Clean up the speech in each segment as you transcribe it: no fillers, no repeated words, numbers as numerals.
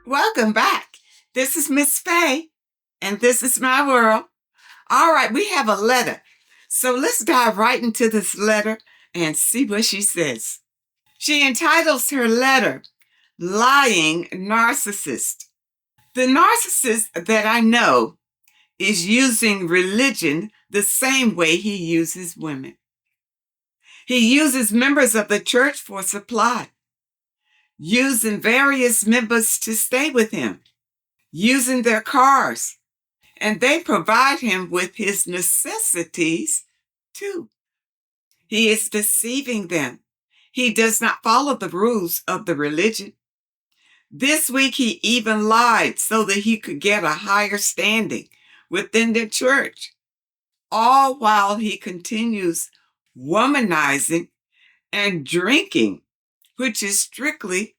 Welcome back. This is Miss Faye, and this is my world. All right, we have a letter. So let's dive right into this letter and see what she says. She entitles her letter, Lying Narcissist. The narcissist that I know is using religion the same way he uses women. He uses members of the church for supply, using various members to stay with him, using their cars, and they provide him with his necessities too. He is deceiving them. He does not follow the rules of the religion. This week, he even lied so that he could get a higher standing within the church, all while he continues womanizing and drinking, which is strictly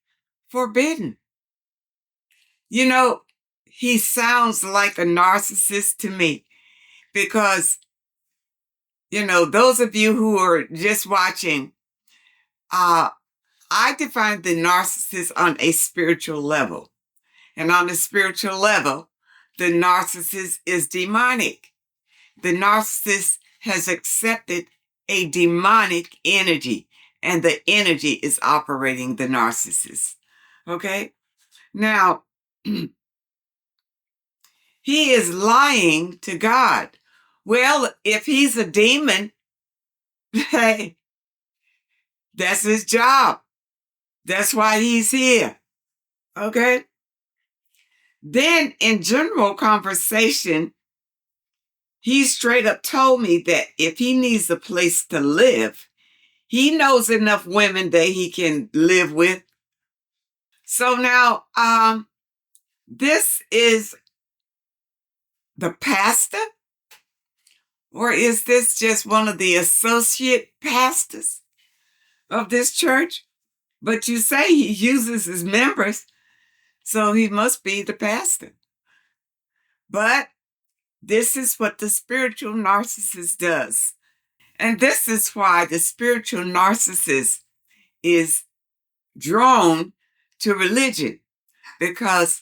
forbidden. You know, he sounds like a narcissist to me because, those of you who are just watching, I define the narcissist on a spiritual level. And on a spiritual level, the narcissist is demonic. The narcissist has accepted a demonic energy, and the energy is operating the narcissist. Okay? Now, he is lying to God. Well, if he's a demon, hey, that's his job. That's why he's here. Okay? Then in general conversation, he straight up told me that if he needs a place to live, he knows enough women that he can live with. So now, this is the pastor, or is this just one of the associate pastors of this church? But you say he uses his members, so he must be the pastor. But this is what the spiritual narcissist does. And this is why the spiritual narcissist is drawn to religion, because,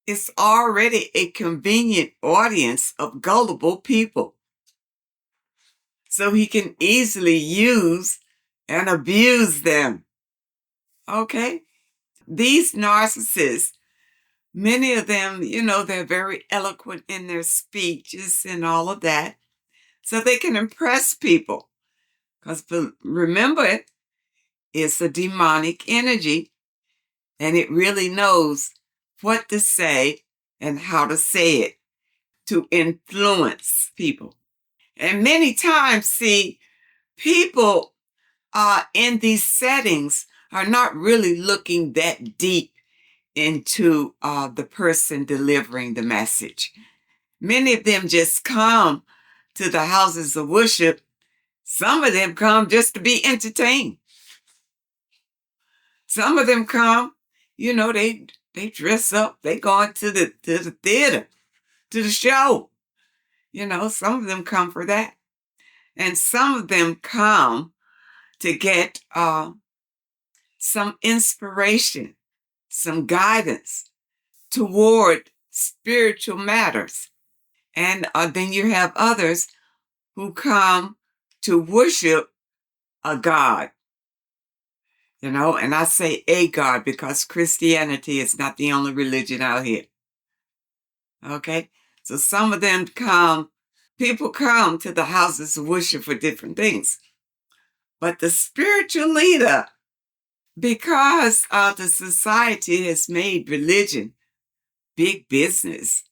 it's already a convenient audience of gullible people. So he can easily use and abuse them. Okay? These narcissists, many of them, they're very eloquent in their speeches and all of that, so they can impress people. Because remember, it's a demonic energy, and it really knows what to say and how to say it to influence people. And many times, see, people in these settings are not really looking that deep into the person delivering the message. Many of them just come to the houses of worship. Some of them come just to be entertained. Some of them come, they dress up, they go into the theater, to the show. Some of them come for that. And some of them come to get some inspiration, some guidance toward spiritual matters. And then you have others who come to worship a God. And I say a God because Christianity is not the only religion out here. Okay? So some of them people come to the houses of worship for different things. But the spiritual leader, because the society has made religion big business,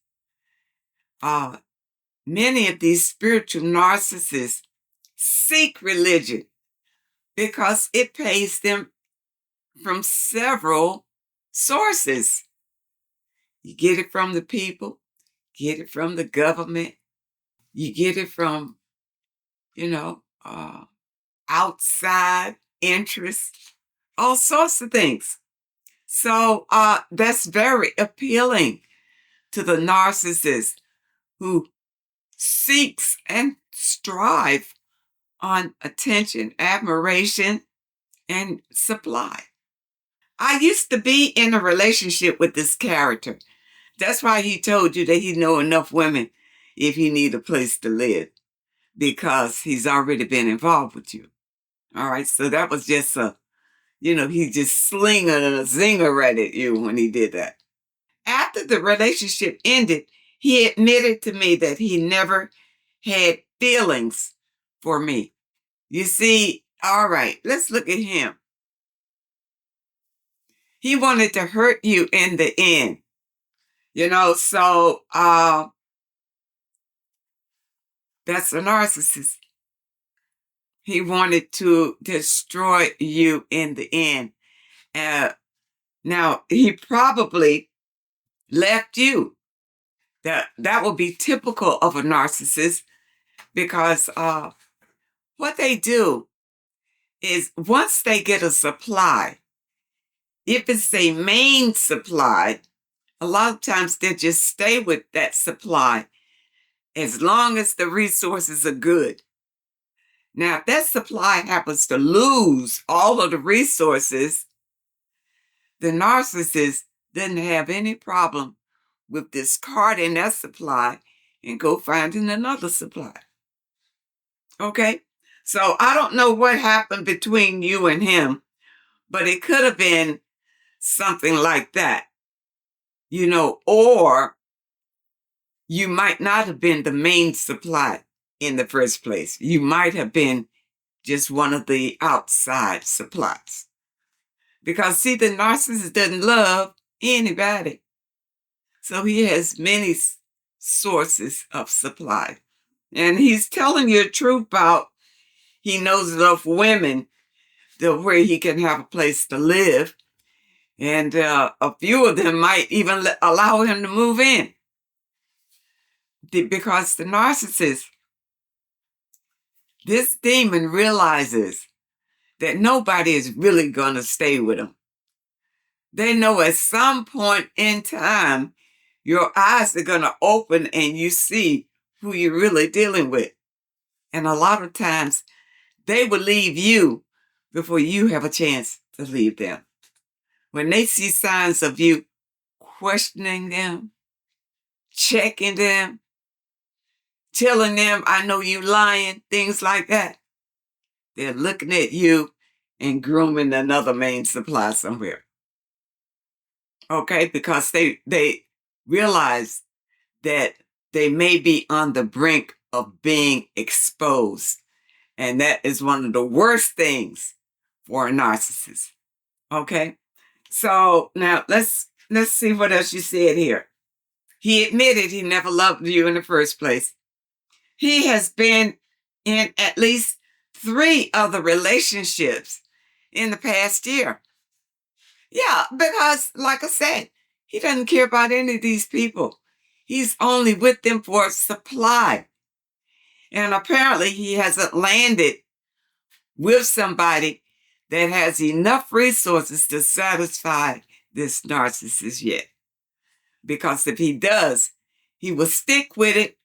many of these spiritual narcissists seek religion because it pays them from several sources. You get it from the people, get it from the government, you get it from, outside interests, all sorts of things. So that's very appealing to the narcissist who seeks and strive on attention, admiration, and supply. I used to be in a relationship with this character. That's why he told you that he know enough women if he need a place to live, because he's already been involved with you. All right, so that was just he just slinging a zinger right at you when he did that. After the relationship ended, he admitted to me that he never had feelings for me. You see, all right, let's look at him. He wanted to hurt you in the end. So that's a narcissist. He wanted to destroy you in the end. Now, he probably left you. That would be typical of a narcissist, because what they do is, once they get a supply, if it's a main supply, a lot of times they just stay with that supply as long as the resources are good. Now, if that supply happens to lose all of the resources, the narcissist doesn't have any problem with discarding that supply and go finding another supply. Okay? So I don't know what happened between you and him, but it could have been something like that, or you might not have been the main supply in the first place. You might have been just one of the outside supplies. Because, see, the narcissist doesn't love anybody. So he has many sources of supply. And he's telling you the truth about he knows enough women where he can have a place to live. And a few of them might even allow him to move in. Because the narcissist, this demon, realizes that nobody is really going to stay with him. They know at some point in time, your eyes are going to open and you see who you're really dealing with. And a lot of times, they will leave you before you have a chance to leave them. When they see signs of you questioning them, checking them, telling them, I know you lying, things like that, they're looking at you and grooming another main supply somewhere. Okay? Because they realize that they may be on the brink of being exposed. And that is one of the worst things for a narcissist. Okay? So now let's see what else you said here. He admitted he never loved you in the first place. He has been in at least 3 other relationships in the past year. Yeah, because like I said, he doesn't care about any of these people. He's only with them for supply. And apparently he hasn't landed with somebody that has enough resources to satisfy this narcissist yet. Because if he does, he will stick with it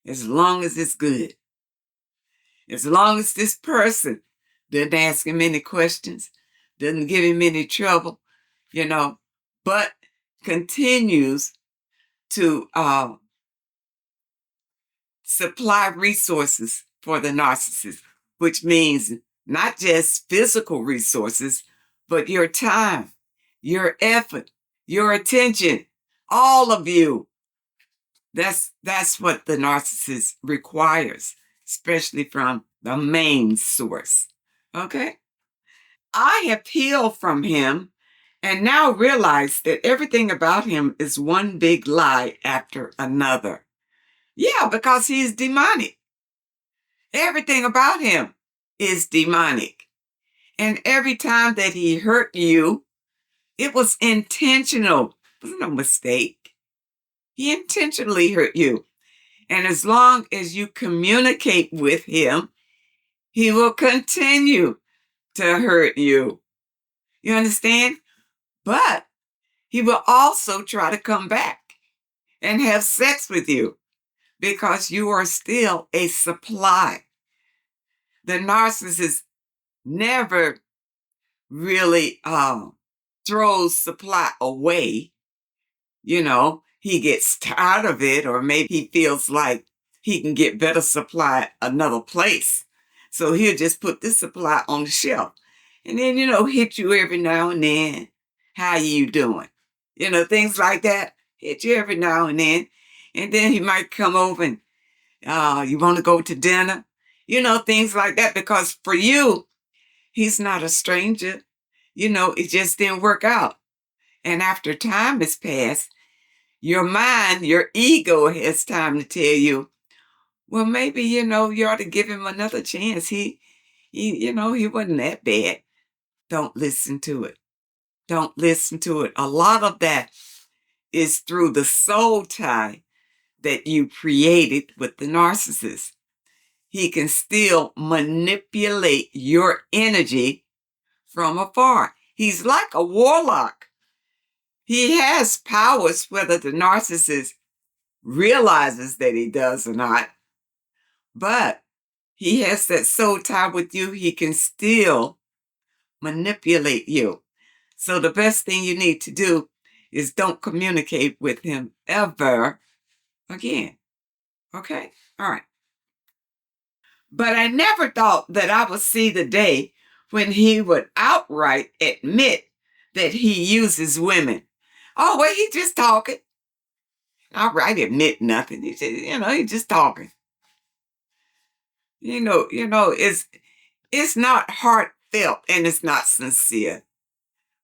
as long as it's good. As long as this person doesn't ask him any questions, doesn't give him any trouble, but continues to supply resources for the narcissist, which means not just physical resources, but your time, your effort, your attention, all of you. That's what the narcissist requires, especially from the main source. Okay? I have healed from him and now realize that everything about him is one big lie after another. Yeah, because he's demonic. Everything about him is demonic. And every time that he hurt you, it was intentional. It was no mistake. He intentionally hurt you. And as long as you communicate with him, he will continue to hurt you. You understand? But he will also try to come back and have sex with you because you are still a supply. The narcissist never really throws supply away, he gets tired of it, or maybe he feels like he can get better supply another place. So he'll just put this supply on the shelf. And then, hit you every now and then. How you doing? Things like that. Hit you every now and then. And then he might come over and, you want to go to dinner? Things like that. Because for you, he's not a stranger. It just didn't work out. And after time has passed, your mind, your ego has time to tell you, well, maybe, you ought to give him another chance. He wasn't that bad. Don't listen to it. Don't listen to it. A lot of that is through the soul tie that you created with the narcissist. He can still manipulate your energy from afar. He's like a warlock. He has powers, whether the narcissist realizes that he does or not. But he has that soul tie with you. He can still manipulate you. So the best thing you need to do is don't communicate with him ever again. Okay? All right. But I never thought that I would see the day when he would outright admit that he uses women. Oh, well, he's just talking. Outright admit nothing. He just, he's just talking. It's not heartfelt and it's not sincere.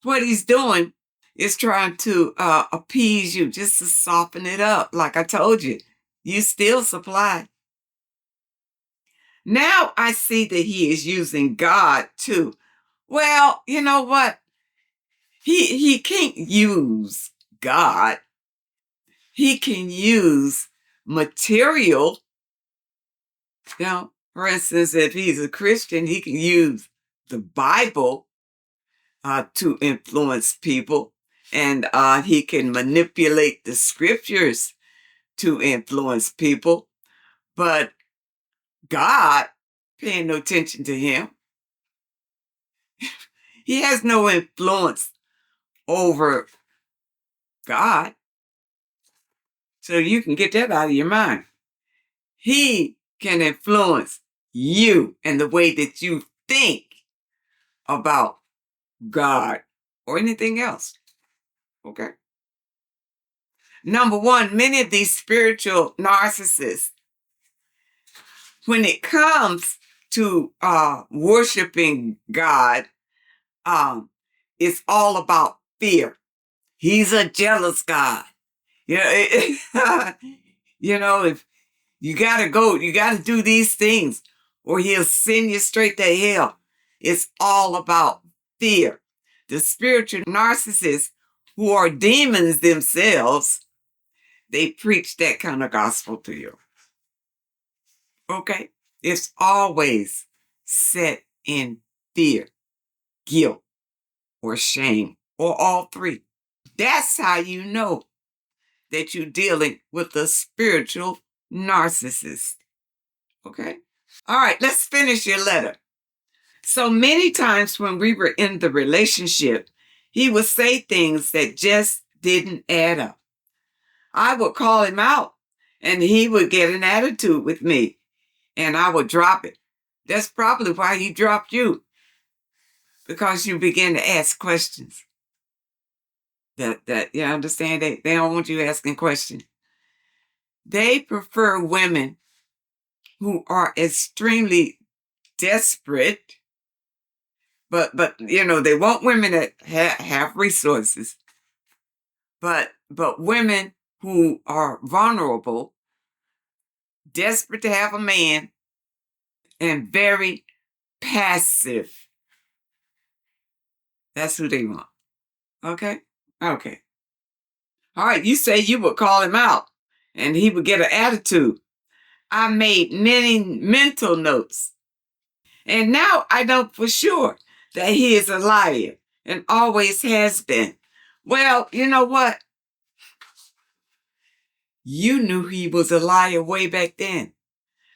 What he's doing is trying to appease you, just to soften it up. Like I told you, you still supply. Now I see that he is using God too. Well, you know what? He can't use God. He can use material. For instance, if he's a Christian, he can use the Bible to influence people, and he can manipulate the scriptures to influence people. But God, paying no attention to him, he has no influence over God. So you can get that out of your mind. He can influence you and the way that you think about God or anything else. Okay? Number one, many of these spiritual narcissists, when it comes to worshiping God, it's all about fear. He's a jealous God. If you got to go, you got to do these things, or he'll send you straight to hell. It's all about fear. The spiritual narcissists, who are demons themselves, they preach that kind of gospel to you. Okay? It's always set in fear, guilt, or shame, or all three. That's how you know that you're dealing with a spiritual narcissist. Okay? All right, let's finish your letter. So many times when we were in the relationship, he would say things that just didn't add up. I would call him out, and he would get an attitude with me, and I would drop it. That's probably why he dropped you, because you begin to ask questions. That you understand? They don't want you asking questions. They prefer women who are extremely desperate, but they want women that have resources, but women who are vulnerable, desperate to have a man, and very passive. That's who they want. Okay? Okay. All right, you say you would call him out and he would get an attitude. I made many mental notes. And now I know for sure that he is a liar and always has been. Well, you know what? You knew he was a liar way back then,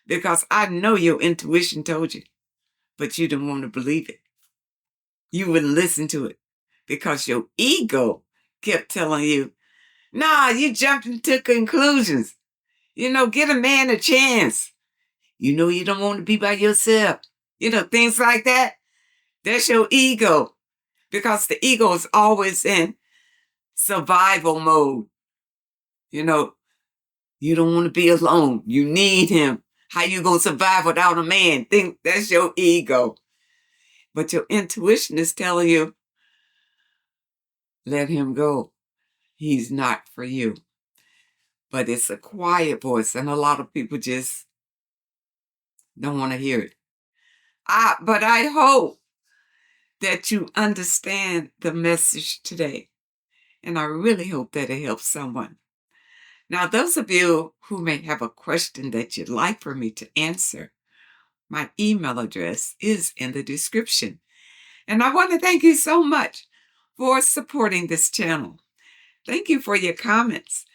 because I know your intuition told you, but you didn't want to believe it. You wouldn't listen to it because your ego kept telling you, nah, you jumped into conclusions. Get a man a chance. You don't want to be by yourself. Things like that. That's your ego, because the ego is always in survival mode. You don't want to be alone. You need him. How you going to survive without a man? That's your ego. But your intuition is telling you, let him go. He's not for you. But it's a quiet voice, and a lot of people just don't want to hear it. But I hope that you understand the message today. And I really hope that it helps someone. Now, those of you who may have a question that you'd like for me to answer, my email address is in the description. And I want to thank you so much for supporting this channel. Thank you for your comments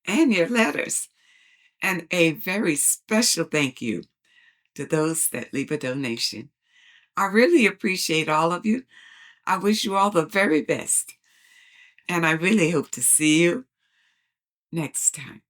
and your letters. And a very special thank you to those that leave a donation. I really appreciate all of you. I wish you all the very best. And I really hope to see you next time.